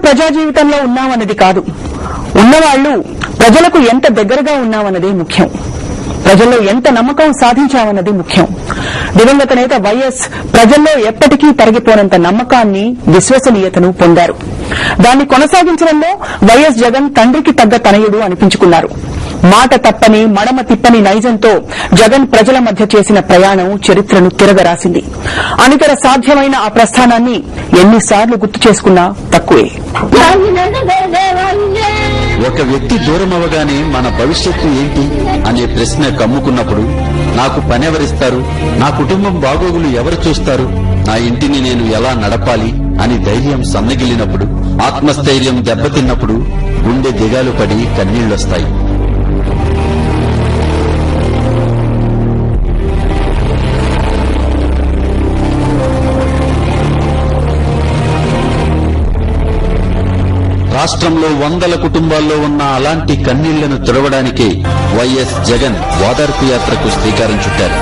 ప్రజా జీవితంలో ఉన్నామన్నది కాదు, ఉన్నవాళ్లు ప్రజలకు ఎంత దగ్గరగా ఉన్నామన్నదే ముఖ్యం. ప్రజల్లో ఎంత నమ్మకం సాధించామన్నది ముఖ్యం. దివంగత నేత వైఎస్ ప్రజల్లో ఎప్పటికీ తరిగిపోనంత నమ్మకాన్ని, విశ్వసనీయతను పొందారు. దాన్ని కొనసాగించడంలో వైఎస్ జగన్ తండ్రికి తగ్గ తనయుడు అనిపించుకున్నారు. మాట తప్పని, మడమ తిప్పని నైజంతో జగన్ ప్రజల మధ్య చేసిన ప్రయాణం చరిత్రను తిరగరాసింది. అనితర సాధ్యమైన ఆ ప్రస్థానాన్ని ఎన్నిసార్లు గుర్తు చేసుకున్నా తక్కువే. ఒక వ్యక్తి దూరం అవగానే మన భవిష్యత్తు ఏంటి అనే ప్రశ్న కమ్ముకున్నప్పుడు, నాకు పనెవరిస్తారు, నా కుటుంబం బాగోగులు ఎవరు చూస్తారు, నా ఇంటిని నేను ఎలా నడపాలి అని ధైర్యం సన్నగిల్లినప్పుడు, ఆత్మస్థైర్యం దెబ్బతిన్నప్పుడు గుండె దిగాలు పడి కన్నీళ్లొస్తాయి. రాష్ట్రంలో వందల కుటుంబాల్లో ఉన్న అలాంటి కన్నీళ్లను తుడవడానికే వైఎస్ జగన్ ఓదార్పు యాత్రకు శ్రీకారం చుట్టారు.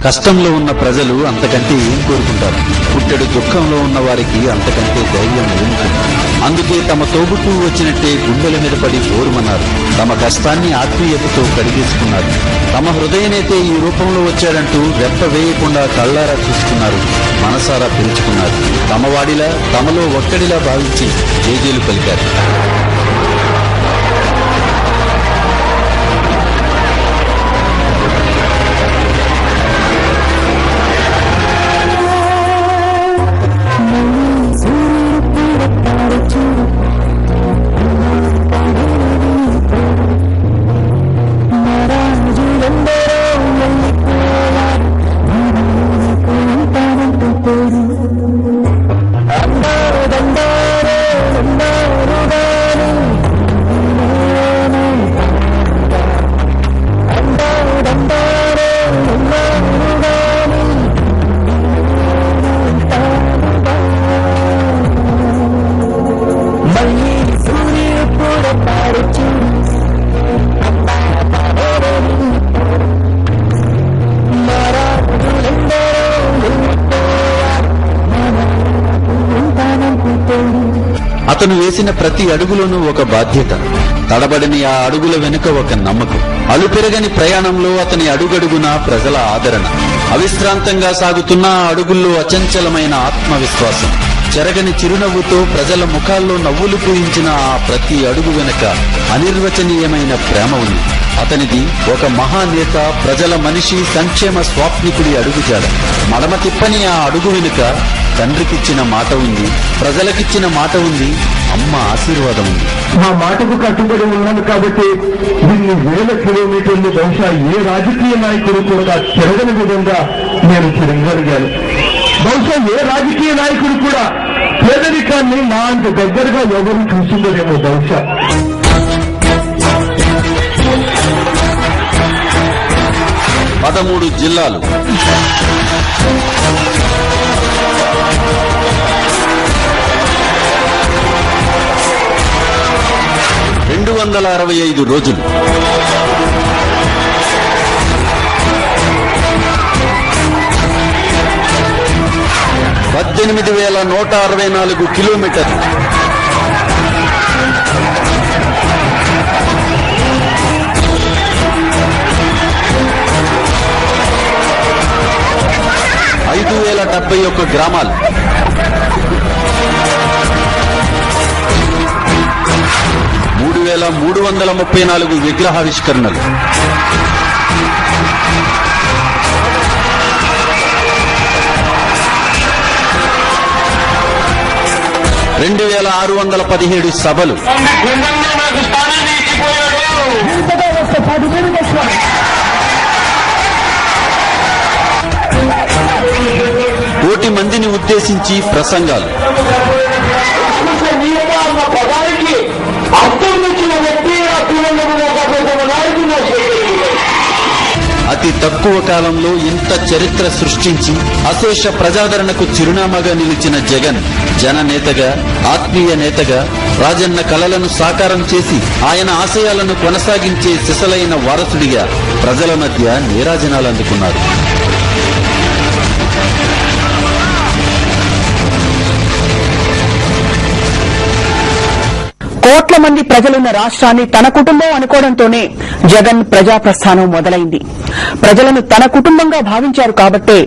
కష్టంలో ఉన్న ప్రజలు అంతకంటే ఏం కోరుకుంటారు? పుట్టెడు దుఃఖంలో ఉన్న వారికి అంతకంటే ధైర్యం ఏముంటుంది? అందుకే తమ తోబుట్టు వచ్చినట్టే గుండెల మీద పడి ఓరుమన్నారు. తమ కష్టాన్ని ఆత్మీయతతో కడిగేసుకున్నారు. తమ హృదయనేతే ఈ రూపంలో వచ్చాడంటూ రెప్ప వేయకుండా కళ్లారా చూసుకున్నారు, మనసారా పిలుచుకున్నారు. తమవాడిలా, తమలో ఒక్కడిలా భావించి జేజేలు పలికారు. అతను వేసిన ప్రతి అడుగులోనూ ఒక బాధ్యత, తడబడిని ఆ అడుగుల వెనుక ఒక నమ్మకం. అలుపెరగని ప్రయాణంలో అతని అడుగడుగునా ప్రజల ఆదరణ, అవిశ్రాంతంగా సాగుతున్న ఆ అడుగుల్లో అచంచలమైన ఆత్మవిశ్వాసం, చెరగని చిరునవ్వుతో ప్రజల ముఖాల్లో నవ్వులు పూయించిన ఆ ప్రతి అడుగు వెనుక అనిర్వచనీయమైన ప్రేమ ఉంది. అతనిది ఒక మహానేత, ప్రజల మనిషి, సంక్షేమ స్వాప్నికుడి అడుగుజాడ. మడమ తిప్పని ఆ అడుగు వెనుక తండ్రికిచ్చిన మాట ఉంది, ప్రజలకిచ్చిన మాట ఉంది, అమ్మ ఆశీర్వాదం ఉంది. మా మాటకు కట్టుబడి ఉన్నాను కాబట్టి దీన్ని వేల కిలోమీటర్లు బహుశా ఏ రాజకీయ నాయకుడు కూడా తిరగని విధంగా నేను తిరగలిగాను. బహుశా ఏ రాజకీయ నాయకుడు కూడా పేదరికాన్ని నా అంత దగ్గరగా ఎవరు చూసిందరేమో బహుశా. పదమూడు జిల్లాలు, 265 రోజులు, 18,164 కిలోమీటర్లు, 5,071 గ్రామాలు, 3,334 విగ్రహావిష్కరణలు, 2,617 సభలు, 1,000,000 మందిని ఉద్దేశించి ప్రసంగాలు, అతి తక్కువ కాలంలో ఇంత చరిత్ర సృష్టించి అశేష ప్రజాదరణకు చిరునామాగా నిలిచిన జగన్ జననేతగా, ఆత్మీయ నేతగా, రాజన్న కలలను సాకారం చేసి ఆయన ఆశయాలను కొనసాగించే సిసలైన వారసుడిగా ప్రజల మధ్య నీరాజనాలు అందుకున్నారు. కోట్ల మంది ప్రజలున్న రాష్ట్రాన్ని తన కుటుంబం అనుకోవడంతోనే జగన్ ప్రజాప్రస్థానం మొదలైంది. ప్రజలను తన కుటుంబంగా భావించారు కాబట్టే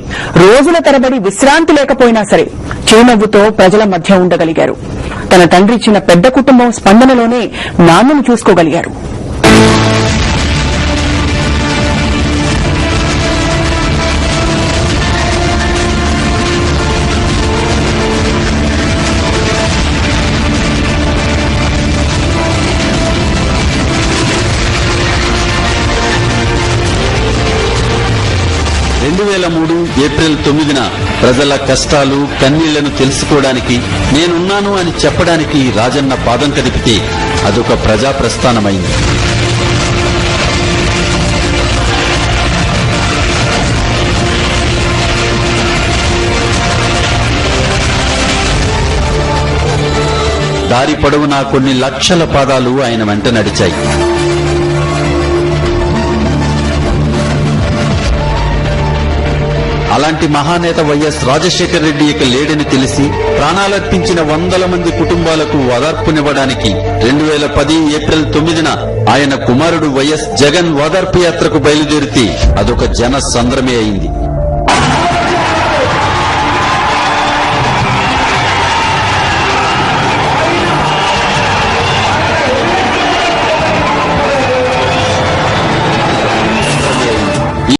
రోజుల తరబడి విశ్రాంతి లేకపోయినా సరే చిరునవ్వుతో ప్రజల మధ్య ఉండగలిగారు. తన తండ్రి ఇచ్చిన పెద్ద కుటుంబం స్పందనలోనే నాన్నను చూసుకోగలిగారు. ఏప్రిల్ 9న ప్రజల కష్టాలు, కన్నీళ్లను తెలుసుకోవడానికి, నేనున్నాను అని చెప్పడానికి రాజన్న పాదం కదిపితే అదొక ప్రజా ప్రస్థానమైంది. దారి పొడవునా కొన్ని లక్షల పాదాలు ఆయన వెంట నడిచాయి. అలాంటి మహానేత వైఎస్ రాజశేఖర రెడ్డి ఇక లేడని తెలిసి ప్రాణాలర్పించిన వందల మంది కుటుంబాలకు ఓదార్పునివ్వడానికి 2010 ఏప్రిల్ 9న ఆయన కుమారుడు వైఎస్ జగన్ ఓదార్పు యాత్రకు బయలుదేరితే అదొక జన సంద్రమే అయింది.